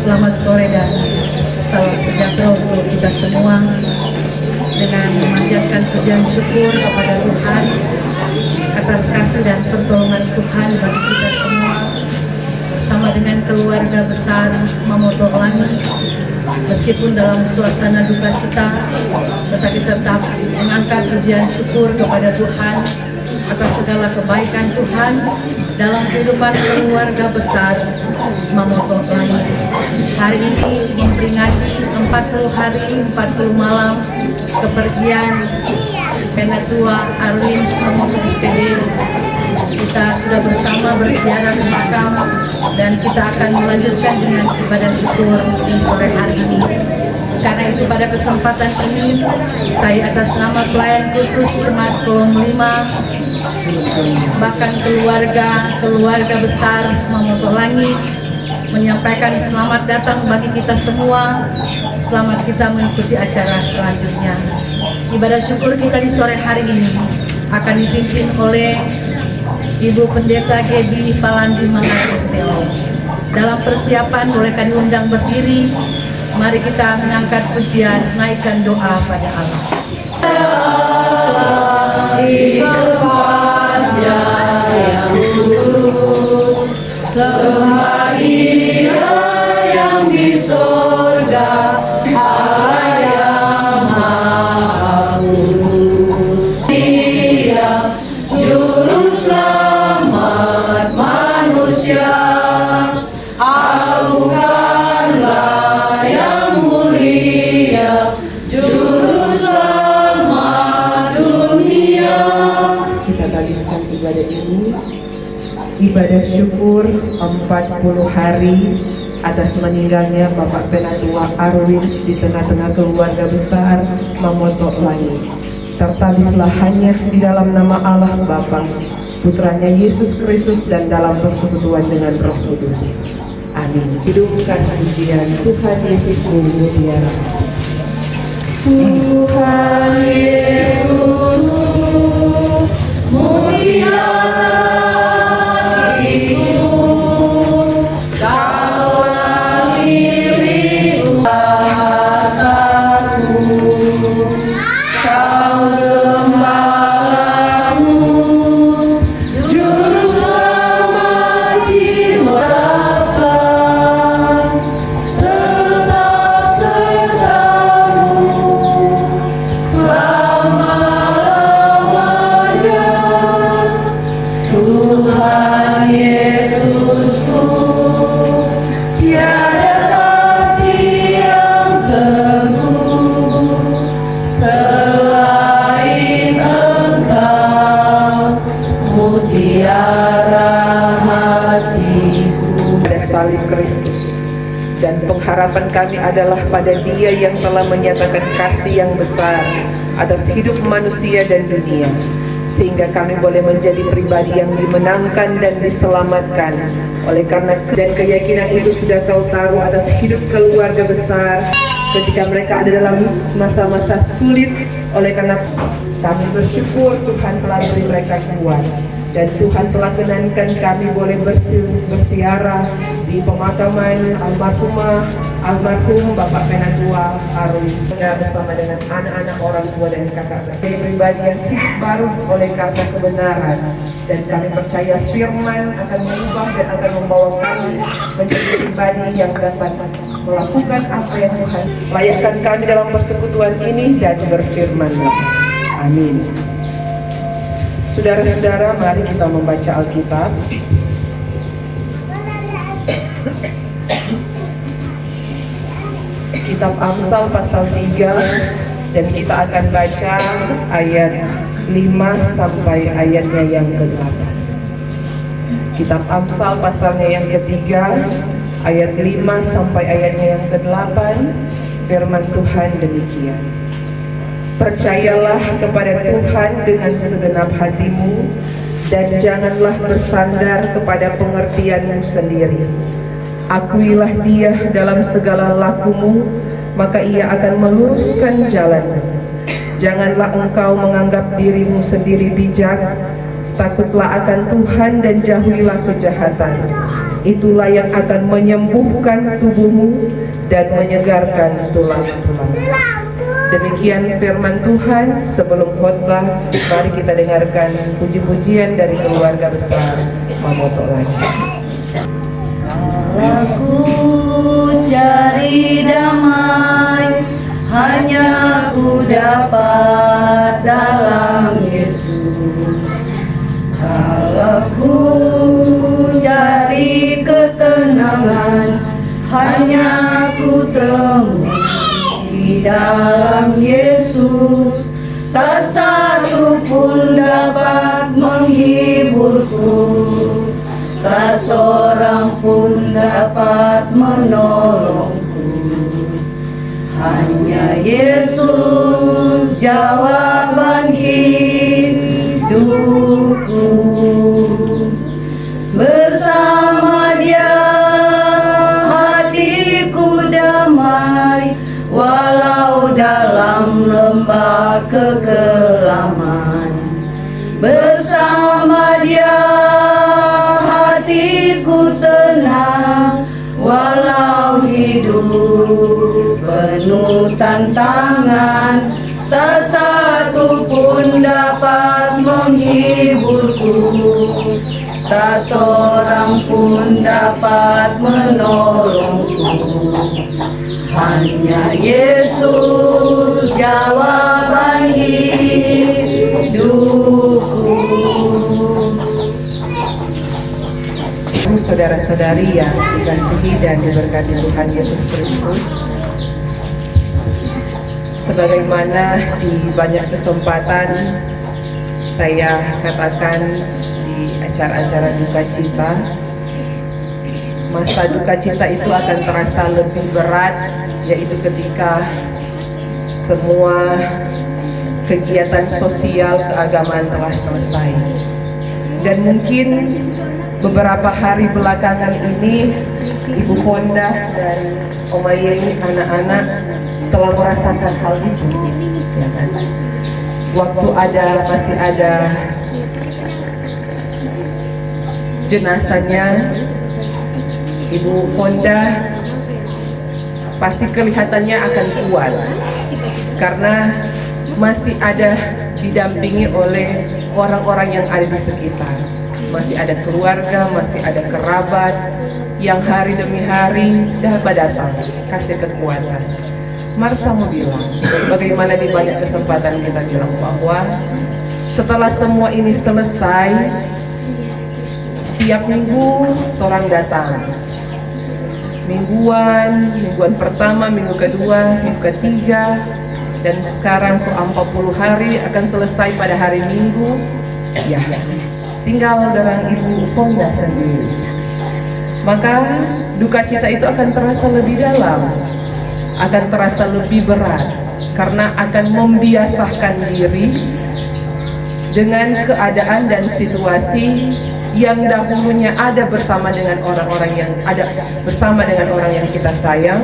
Selamat sore dan salam sejahtera untuk kita semua, dengan memanjatkan pujian syukur kepada Tuhan atas kasih dan pertolongan Tuhan bagi kita semua, bersama dengan keluarga besar Mamoto Langi. Meskipun dalam suasana duka cita, tetapi tetap mengangkat pujian syukur kepada Tuhan atas segala kebaikan Tuhan dalam kehidupan keluarga besar Mamoto Langi. Hari ini memperingati 40 hari 40 malam kepergian Penatua Arwin Mamoto SPD. Kita sudah bersama berziarah ke makam dan kita akan melanjutkan dengan ibadah syukur di sore hari ini. Karena itu pada kesempatan ini saya atas nama pelayan khusus Jemaat Kolom 5, bahkan keluarga besar Mamoto Langi, menyampaikan selamat datang bagi kita semua. Selamat kita mengikuti acara selanjutnya. Ibadah syukur kita di sore hari ini akan dipimpin oleh Ibu Pendeta Gedi Palandi Mangapustelo. Dalam persiapan boleh kami undang berdiri. Mari kita mengangkat pujian, naikkan doa pada Allah. Di tempatnya yang lurus, sembah Dia yang di sorga, Allah yang Maha Kudus. Dia juru selamat manusia, agungkanlah yang mulia, juru selamat dunia. Kita habiskan ibadah ini, ibadah syukur 40 hari atas meninggalnya Bapak Penatua Arwin di tengah-tengah keluarga besar Mamoto Langi. Tertabislah hanya di dalam nama Allah Bapa, Putranya Yesus Kristus, dan dalam persekutuan dengan Roh Kudus. Amin. Hidupkan pujian Tuhan Yesusku mutiara. Tuhan Yesusku mutiara. Salib Kristus, dan pengharapan kami adalah pada Dia yang telah menyatakan kasih yang besar atas hidup manusia dan dunia, sehingga kami boleh menjadi pribadi yang dimenangkan dan diselamatkan. Oleh karena dan keyakinan itu sudah Kau taruh atas hidup keluarga besar ketika mereka ada dalam masa-masa sulit. Oleh karena kami bersyukur Tuhan telah beri mereka kuat. Dan Tuhan telah kenankan kami boleh bersiarah di pemakaman almarhum Bapak Penatua Arwis bersama dengan anak-anak, orang tua dan kakak-kakak. Pribadi yang hidup baru oleh karena kebenaran, dan kami percaya firman akan mengubah dan akan membawa kami menjadi pribadi yang dapat melakukan apa yang Tuhan layakkan kami dalam persekutuan ini dan berfirman-Nya. Amin. Saudara-saudara, mari kita membaca Alkitab. Kitab Amsal pasal 3, dan kita akan baca ayat 5 sampai ayatnya yang ke-8. Kitab Amsal pasalnya yang ketiga, ayat 5 sampai ayatnya yang ke-8. Firman Tuhan demikian: Percayalah kepada Tuhan dengan segenap hatimu, dan janganlah bersandar kepada pengertianmu sendiri. Akuilah Dia dalam segala lakumu, maka Ia akan meluruskan jalanmu. Janganlah engkau menganggap dirimu sendiri bijak, takutlah akan Tuhan dan jauhilah kejahatan. Itulah yang akan menyembuhkan tubuhmu dan menyegarkan tulang-tulang. Demikian firman Tuhan. Sebelum khotbah, mari kita dengarkan puji-pujian dari keluarga besar Mamoto lagi. Aku cari damai, hanya ku dapat dalam Yesus. Kalau ku cari ketenangan, hanya ku temui di dalam Yesus. Tak satu pun dapat menghiburku, tak seorang pun dapat menolongku. Hanya Yesus jawaban hidupku. Bersama Dia hatiku damai, walau dalam lembah kekelaman. Bersama Dia hatiku tenang, walau hidup penuh tantangan. Tak satu pun dapat menghiburku, tak seorang pun dapat menolongku. Hanya Yesus jawaban hidupku. Saudara-saudari yang dikasihi dan diberkati Tuhan Yesus Kristus, sebagaimana di banyak kesempatan saya katakan di acara-acara duka cita, masa duka cita itu akan terasa lebih berat, yaitu ketika semua kegiatan sosial keagamaan telah selesai. Dan mungkin beberapa hari belakangan ini Ibu Fonda dan Oma Yeni, anak-anak telah merasakan hal itu, ya kan? Waktu masih ada jenazahnya Ibu Fonda, pasti kelihatannya akan kuat karena masih ada didampingi oleh orang-orang yang ada di sekitar. Masih ada keluarga, masih ada kerabat yang hari demi hari dapat datang kasih kekuatan. Martha mau bilang, bagaimana di banyak kesempatan kita bilang bahwa setelah semua ini selesai, tiap minggu orang datang. Mingguan pertama, minggu kedua, minggu ketiga, dan sekarang 40 hari akan selesai pada hari Minggu. Ya, tinggal dengan Ibu Fonda sendiri. Maka duka cita itu akan terasa lebih dalam, akan terasa lebih berat, karena akan membiasakan diri dengan keadaan dan situasi yang dahulunya ada bersama dengan orang-orang yang kita sayang,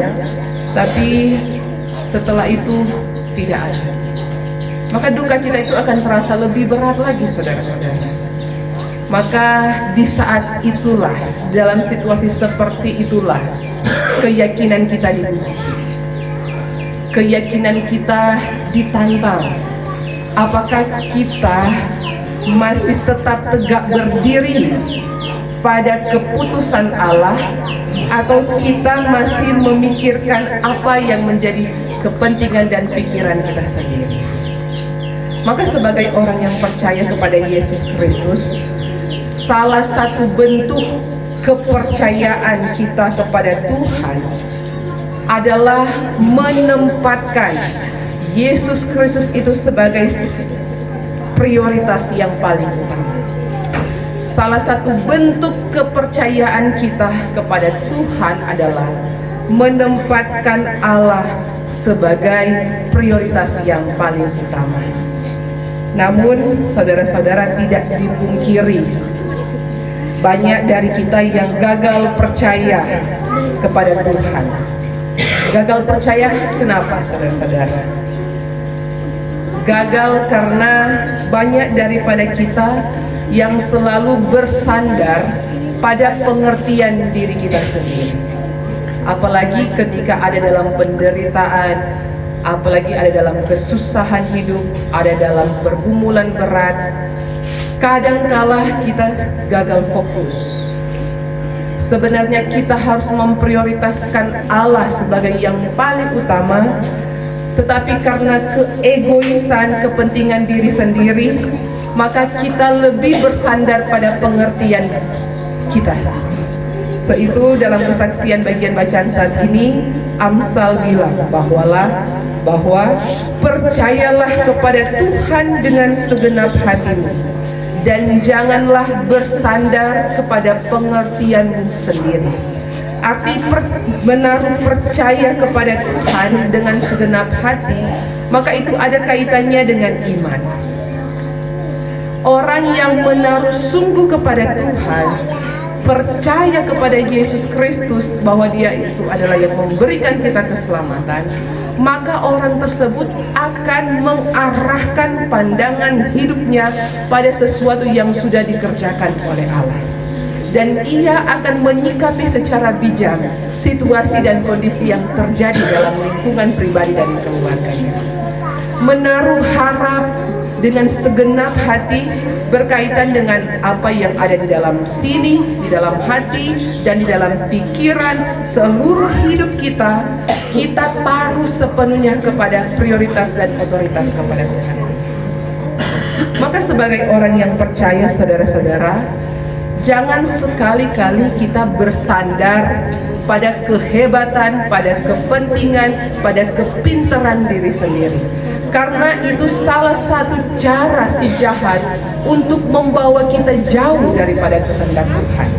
tapi setelah itu tidak ada. Maka duka cita itu akan terasa lebih berat lagi, saudara-saudara. Maka di saat itulah, dalam situasi seperti itulah, keyakinan kita diuji, keyakinan kita ditantang. Apakah kita masih tetap tegak berdiri pada keputusan Allah, atau kita masih memikirkan apa yang menjadi kepentingan dan pikiran kita sendiri? Maka sebagai orang yang percaya kepada Yesus Kristus, salah satu bentuk kepercayaan kita kepada Tuhan adalah menempatkan Yesus Kristus itu sebagai prioritas yang paling utama. Salah satu bentuk kepercayaan kita kepada Tuhan adalah menempatkan Allah sebagai prioritas yang paling utama. Namun saudara-saudara, tidak dipungkiri, banyak dari kita yang gagal percaya kepada Tuhan. Gagal percaya kenapa, saudara-saudara? Gagal karena banyak daripada kita yang selalu bersandar pada pengertian diri kita sendiri. Apalagi ketika ada dalam penderitaan, apalagi ada dalam kesusahan hidup, ada dalam pergumulan berat, kadangkala kita gagal fokus. Sebenarnya kita harus memprioritaskan Allah sebagai yang paling utama, tetapi karena keegoisan, kepentingan diri sendiri, maka kita lebih bersandar pada pengertian kita. Itu dalam kesaksian bagian bacaan saat ini, Amsal bilang bahwa percayalah kepada Tuhan dengan segenap hatimu, dan janganlah bersandar kepada pengertianmu sendiri. Arti menaruh percaya kepada Tuhan dengan segenap hati, maka itu ada kaitannya dengan iman. Orang yang menaruh sungguh kepada Tuhan, percaya kepada Yesus Kristus bahwa Dia itu adalah yang memberikan kita keselamatan, maka orang tersebut akan mengarahkan pandangan hidupnya pada sesuatu yang sudah dikerjakan oleh Allah. Dan ia akan menyikapi secara bijak situasi dan kondisi yang terjadi dalam lingkungan pribadi dan keluarganya. Menaruh harap dengan segenap hati berkaitan dengan apa yang ada di dalam sini, di dalam hati, dan di dalam pikiran. Seluruh hidup kita taruh sepenuhnya kepada prioritas dan otoritas kepada Tuhan. Maka sebagai orang yang percaya, saudara-saudara, jangan sekali-kali kita bersandar pada kehebatan, pada kepentingan, pada kepintaran diri sendiri. Karena itu salah satu cara si jahat untuk membawa kita jauh daripada kehendak Tuhan.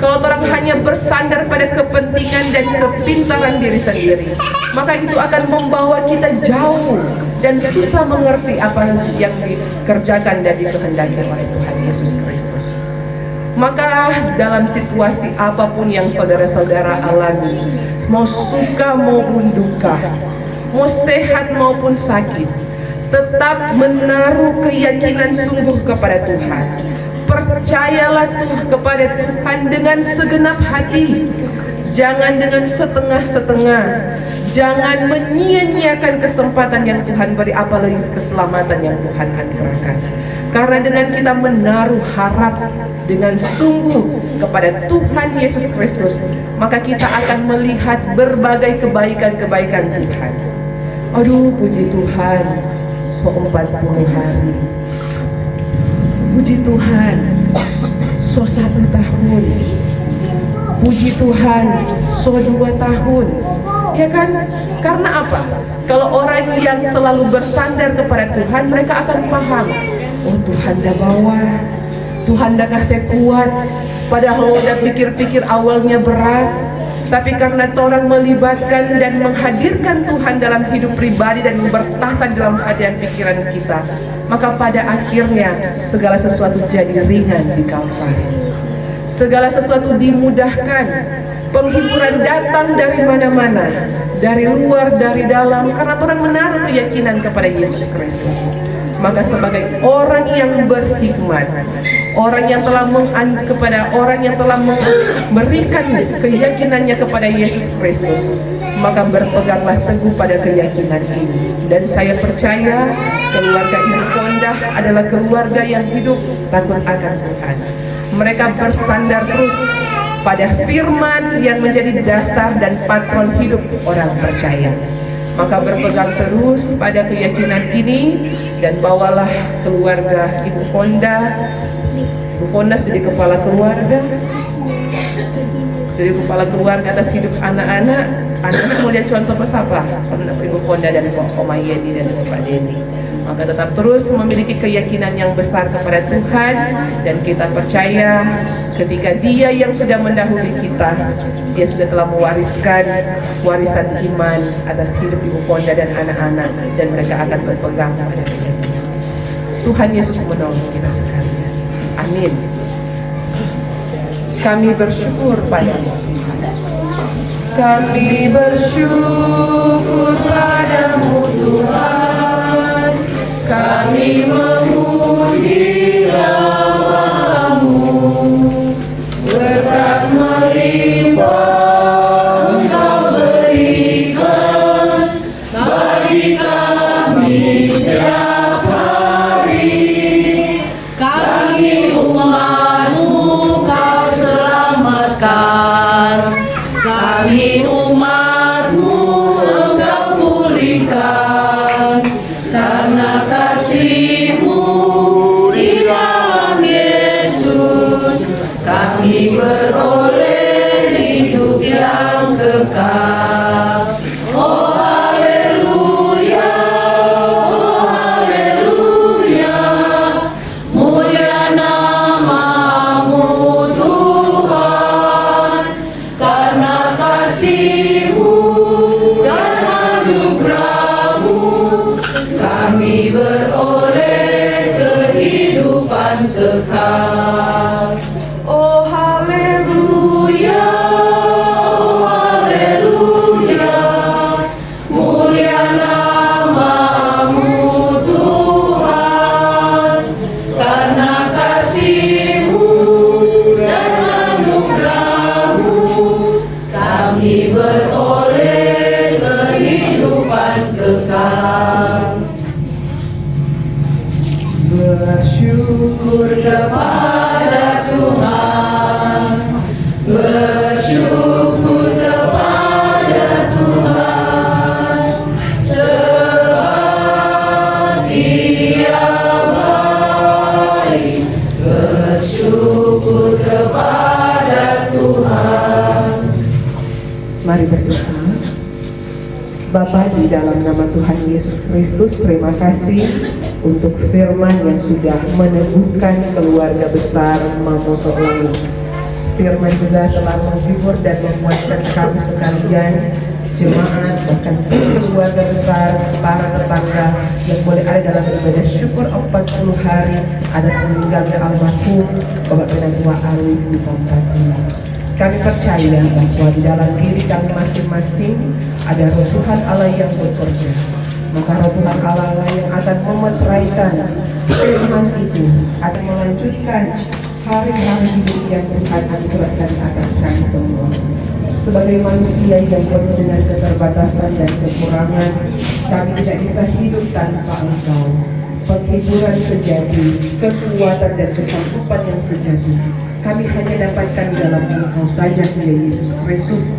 Kalau orang hanya bersandar pada kepentingan dan kepintaran diri sendiri, maka itu akan membawa kita jauh dan susah mengerti apa yang dikerjakan dan dikehendaki oleh Tuhan Yesus Kristus. Maka dalam situasi apapun yang saudara-saudara alami, mau suka maupun duka, mau sehat maupun sakit, tetap menaruh keyakinan sungguh kepada Tuhan. Percayalah kepada Tuhan dengan segenap hati, jangan dengan setengah-setengah. Jangan menyia-nyiakan kesempatan yang Tuhan beri, apalagi keselamatan yang Tuhan anugerahkan. Karena dengan kita menaruh harap dengan sungguh kepada Tuhan Yesus Kristus, maka kita akan melihat berbagai kebaikan-kebaikan Tuhan. Aduh, puji Tuhan, so 40 hari. Puji Tuhan, so 1 tahun. Puji Tuhan, so 2 tahun. Ya kan? Karena apa? Kalau orang yang selalu bersandar kepada Tuhan, mereka akan paham, oh Tuhan dah bawa, Tuhan dah kasih kuat. Padahal udah pikir-pikir awalnya berat, tapi karena orang melibatkan dan menghadirkan Tuhan dalam hidup pribadi dan bertahan dalam hati dan pikiran kita, maka pada akhirnya segala sesuatu jadi ringan di Kalvari. Segala sesuatu dimudahkan. Penghiburan datang dari mana-mana, dari luar, dari dalam, karena orang menaruh keyakinan kepada Yesus Kristus. Maka sebagai orang yang berhikmat, orang yang telah kepada orang yang telah memberikan keyakinannya kepada Yesus Kristus, maka berpeganglah teguh pada keyakinan ini. Dan saya percaya keluarga Ibu Kondah adalah keluarga yang hidup takut akan Tuhan. Mereka bersandar terus pada firman yang menjadi dasar dan patron hidup orang percaya. Maka berpegang terus pada keyakinan ini dan bawalah keluarga Ibu Kondah. Ibu Kondah jadi kepala keluarga, jadi kepala keluarga atas hidup anak-anak. Anak-anak mau lihat contoh apa? Ibu Kondah dan Oma Yeni dan Bapak Denny. Maka tetap terus memiliki keyakinan yang besar kepada Tuhan, dan kita percaya ketika Dia yang sudah mendahului kita, Dia sudah telah mewariskan warisan iman atas hidup Ibu Kondah dan anak-anak, dan mereka akan berpegang pada keyakinan. Tuhan Yesus menolong kita sekalian. Amin. Kami bersyukur padamu. Kami bersyukur padamu Tuhan. Kami memuji nama-Mu. Berkat melimpah Engkau berikan bagi kami setiap hari. Kami umat-Mu Kau selamatkan. Kami umat-Mu Engkau pulihkan. Karena kasih-Mu di dalam Yesus, kami beroleh hidup yang kekal. Oh haleluya, oh haleluya, mulia nama-Mu Tuhan. Karena kasih-Mu dan anugerah-Mu, kami beroleh kehidupan kekal. Oh haleluya, oh haleluya, mulia nama-Mu Tuhan. Karena kasih-Mu dan anugerah-Mu, kami beroleh kehidupan kekal. Bersyukur kepada Tuhan, bersyukur kepada Tuhan, sebab Dia baik. Bersyukur kepada Tuhan. Mari berdoa. Bapa, di dalam nama Tuhan Yesus Kristus, terima kasih untuk firman yang sudah meneguhkan keluarga besar Mamoto Langu. Firman juga telah menghibur dan memuatkan kami sekalian, jemaat, bahkan keluarga besar, para tetangga yang boleh ada dalam ibadah syukur 40 hari atas meninggalnya almarhum Bapak Penanggung Arwis di tempat ini. Kami percaya bahwa di dalam diri kami masing-masing ada Roh Tuhan Allah yang bekerja. Maka Roh Tuhan Allah yang akan memeteraikan firman itu, akan melanjutkan hari-hari hidup yang Tuhan anugerahkan atas kami semua. Sebagai manusia yang penuh dengan keterbatasan dan kekurangan, kami tidak bisa hidup tanpa Engkau. Penghiburan sejati, kekuatan dan kesanggupan yang sejati, kami hanya dapatkan dalam Engkau saja, ya Yesus Kristus.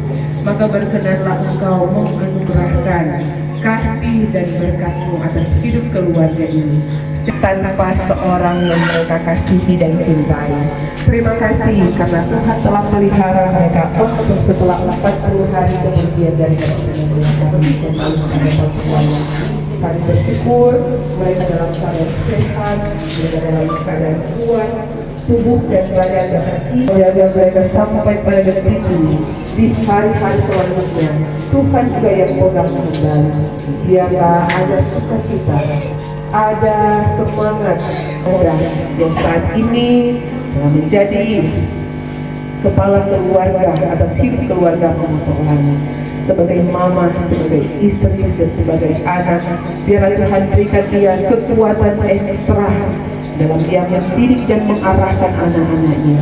Maka berkenanlah Engkau menganugerahkan kasih dan berkat-Mu atas hidup keluarga ini, tanpa seorang yang mereka kasihi dan cintai. Terima kasih karena Tuhan telah melihara mereka untuk setelah 40 hari kemudian dari kami bersyukur mereka dalam keadaan sehat, mereka dalam keadaan kuat, tubuh dan badan seperti menjaga mereka sampai pada detik ini. Di hari-hari selanjutnya, Tuhan juga yang pegang kendali. Biarlah ada sukacita, ada semangat orang yang saat ini telah menjadi kepala keluarga atas hidup keluarga Mamoto Langu. sebagai mama, sebagai istri, dan sebagai anak. Biarlah Tuhan berikan dia kekuatan ekstra dalam dia mendidik dan mengarahkan anak-anaknya.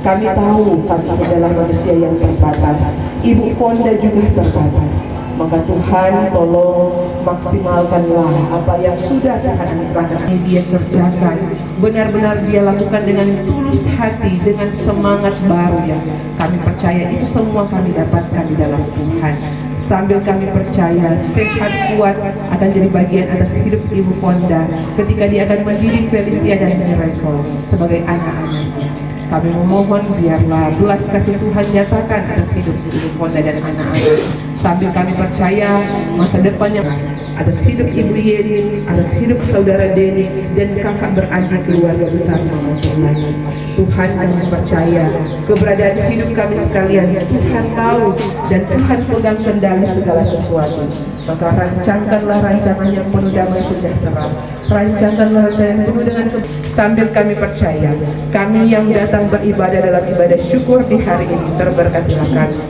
Kami tahu kami adalah manusia yang terbatas, Ibu Fonda juga terbatas. Maka Tuhan tolong maksimalkanlah apa yang sudah Tuhan anugerahkan. Dia kerjakan, benar-benar dia lakukan dengan tulus hati, dengan semangat baru yang kami percaya itu semua kami dapatkan di dalam Tuhan. Sambil kami percaya sehat kuat akan jadi bagian atas hidup Ibu Fonda ketika dia akan mendidik Felicia dan Miracle sebagai anak-anaknya. Kami memohon biarlah belas kasih Tuhan nyatakan atas hidup Ibu Fonda dan anak-anak. Sambil kami percaya masa depannya atas hidup Ibu Yeni, atas hidup Saudara Denny dan kakak beradik keluarga besar Mama Turlani. Tuhan kami percaya keberadaan hidup kami sekalian Tuhan tahu dan Tuhan pegang kendali segala sesuatu. Maka rancangkanlah rancangan yang penuh damai sejahtera. Rancangkanlah rancangan yang penuh dengan sambil kami percaya kami yang datang beribadah dalam ibadah syukur di hari ini terberkatilah kami.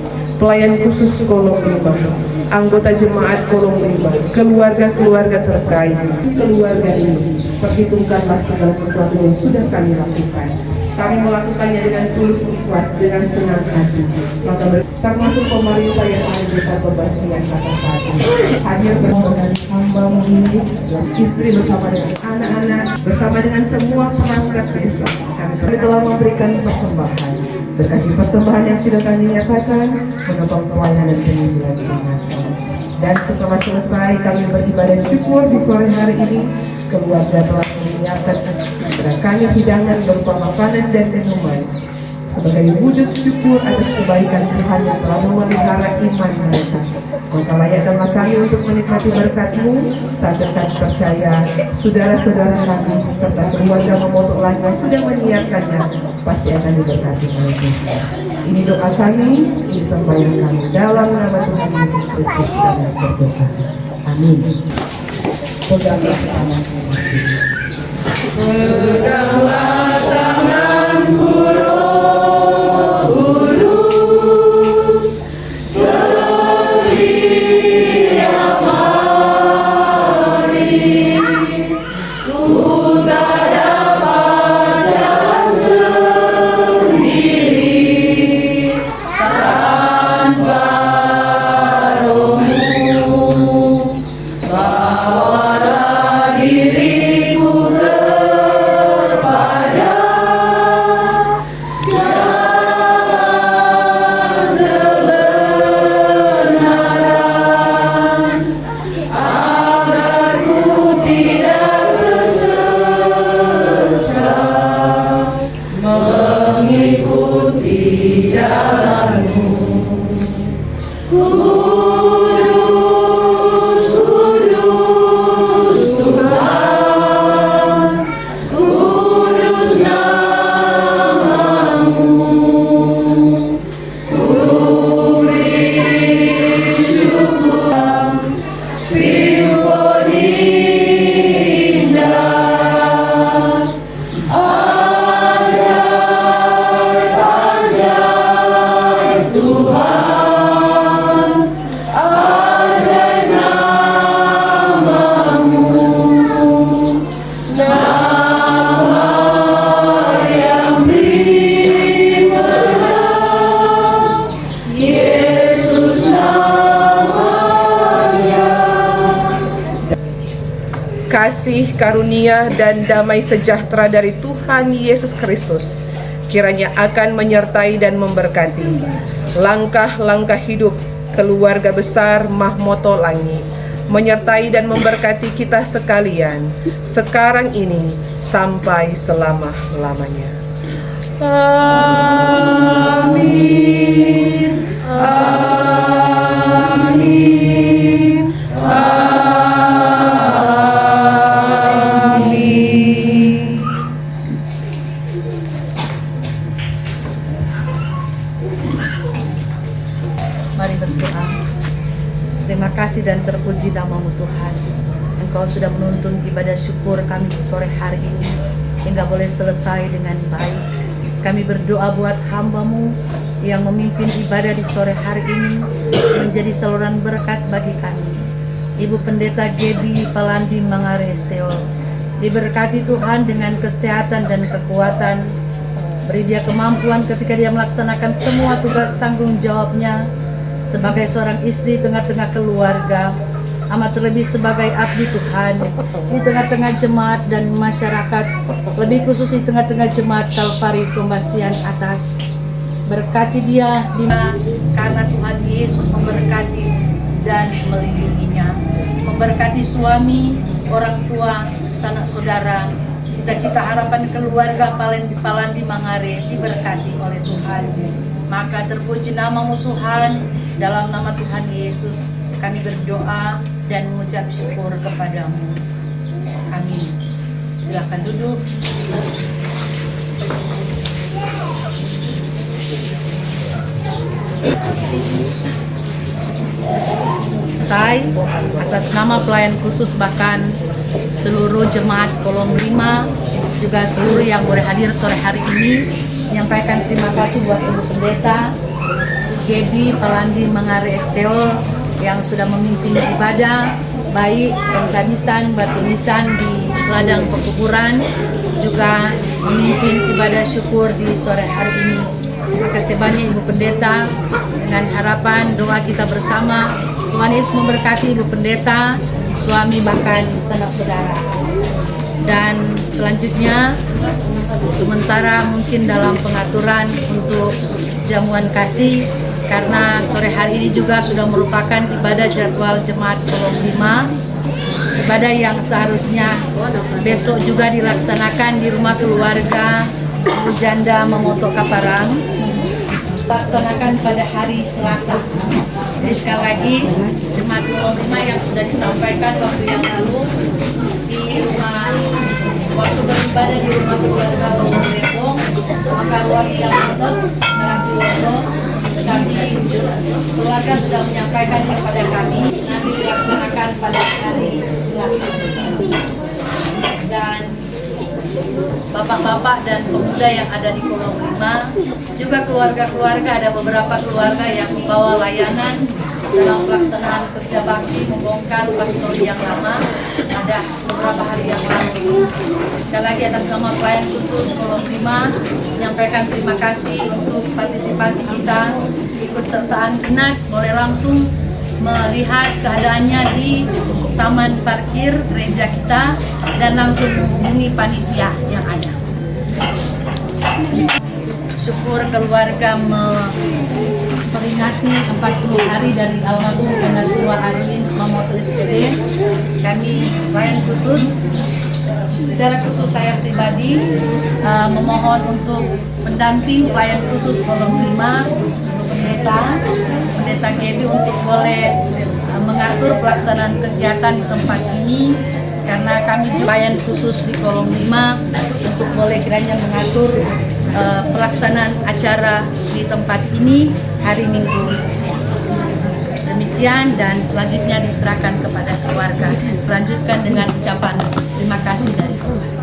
Pelayan khusus Kolong 5, anggota jemaat Kolong 5, keluarga-keluarga terkait, keluarga ini, perhitungkanlah segala sesuatu yang sudah kami lakukan. Kami melakukannya dengan tulus ikhlas, dengan senang hati. Maka termasuk pemerintah yang ada di Kabupaten kata satu hadir bersama dengan hamba ini, istri bersama dengan anak-anak, bersama dengan semua perangkat desa. Kami telah memberikan persembahan. Berkasih persembahan yang sudah kami nyatakan, menopang pelayanan dan penginjilan jemaat. Dan setelah selesai kami beribadah syukur di sore hari ini, keluarga telah menyiapkan kepada kami hidangan berupa makanan dan minuman sebagai wujud syukur atas kebaikan Tuhan yang telah memelihara iman mereka. Maka layakkanlah kami untuk menikmati berkat-Mu sambil kami percaya saudara-saudara kami serta keluarga memotok lain yang sudah menyiapkannya pasti akan diberkati oleh Tuhan. Ini doa kami, ini sembahyang kami dalam nama Tuhan Yesus Kristus kami berdoa. Amin. Peganglah tangan. Peganglah tanganku Roh Kudus, setiap hari ku tak dapat jalan sendiri tanpa Roh-Mu. Bawalah diriku kepada jalan kebenaran, agar ku tidak tersesat mengikuti jalan-Mu. Kudus, kudus Tuhan, kudus nama-Mu. Ku beri syukur, simfoni indah. Ajaib Tuhan, ajaib nama-Mu, nama yang primadona, Yesus namanya. Kasih, karunia, dan damai sejahtera dari Tuhan Yesus Kristus kiranya akan menyertai dan memberkati langkah-langkah hidup keluarga besar Mahmoto Langi, menyertai dan memberkati kita sekalian sekarang ini sampai selama-lamanya. Amin. Amin. Amin. Mari berdoa. Terima kasih dan terpuji nama-Mu Tuhan. Engkau sudah menuntun ibadah syukur kami di sore hari ini hingga boleh selesai dengan baik. Kami berdoa buat hamba-Mu yang memimpin ibadah di sore hari ini menjadi saluran berkat bagi kami. Ibu Pendeta Gebi Palandi Mangare Esteo, diberkati Tuhan dengan kesehatan dan kekuatan, beri dia kemampuan ketika dia melaksanakan semua tugas tanggung jawabnya sebagai seorang istri tengah-tengah keluarga, amat terlebih sebagai abdi Tuhan di tengah-tengah jemaat dan masyarakat, lebih khusus di tengah-tengah jemaat Kalvari Tombasian Atas. Berkati dia karena Tuhan Yesus memberkati dan melindunginya. Memberkati suami, orang tua, sanak saudara, cita-cita harapan keluarga Palandi Mangare diberkati oleh Tuhan. Maka terpuji namamu Tuhan, dalam nama Tuhan Yesus kami berdoa dan mengucap syukur kepadamu. Amin. Silakan duduk. Saya atas nama pelayan khusus bahkan seluruh jemaat Kolom 5, juga seluruh yang boleh hadir sore hari ini, menyampaikan terima kasih buat Ibu Pendeta Gebi Palandi Mangare Esteo yang sudah memimpin ibadah baik Penta Nisan, Batu Nisan di ladang pekuburan, juga memimpin ibadah syukur di sore hari ini. Terima kasih banyak Ibu Pendeta. Dengan harapan doa kita bersama, Tuhan Yesus memberkati Ibu Pendeta, suami bahkan sanak saudara. Dan selanjutnya, sementara mungkin dalam pengaturan untuk jamuan kasih, karena sore hari ini juga sudah merupakan ibadah jadwal jemaat Kolom 5, ibadah yang seharusnya besok juga dilaksanakan di rumah keluarga Janda Mamoto Kaparang, dilaksanakan pada hari Selasa. Jadi sekali lagi jemaat Kolom 5 yang sudah disampaikan waktu yang lalu di rumah, waktu beribadah di rumah keluarga Kolom Depok, maka waktu yang untuk kami keluarga sudah menyampaikan kepada kami nanti dilaksanakan pada hari Selasa. Dan bapak-bapak dan pemuda yang ada di Kolom 5, juga keluarga-keluarga, ada beberapa keluarga yang membawa layanan dalam pelaksanaan kerja bakti membongkar pastori yang lama, ada beberapa hari yang lalu. Sekali lagi atas nama pelayan khusus Kolom 5 menyampaikan terima kasih untuk partisipasi kita, ikut sertaan minat, boleh langsung melihat keadaannya di taman parkir gereja kita dan langsung menghubungi panitia yang ada. Syukur keluarga memperingati 40 hari dari almarhum Penatua Arlin Mamoto SPD. Kami pelayan khusus, secara khusus saya pribadi memohon untuk pendamping pelayan khusus Kolom 5, Pendeta Gebi untuk boleh mengatur pelaksanaan kegiatan di tempat ini, karena kami pelayan khusus di Kolom 5 untuk boleh kiranya mengatur pelaksanaan acara di tempat ini hari Minggu. Demikian, dan selanjutnya diserahkan kepada keluarga. Lanjutkan dengan ucapan terima kasih dari Tuhan.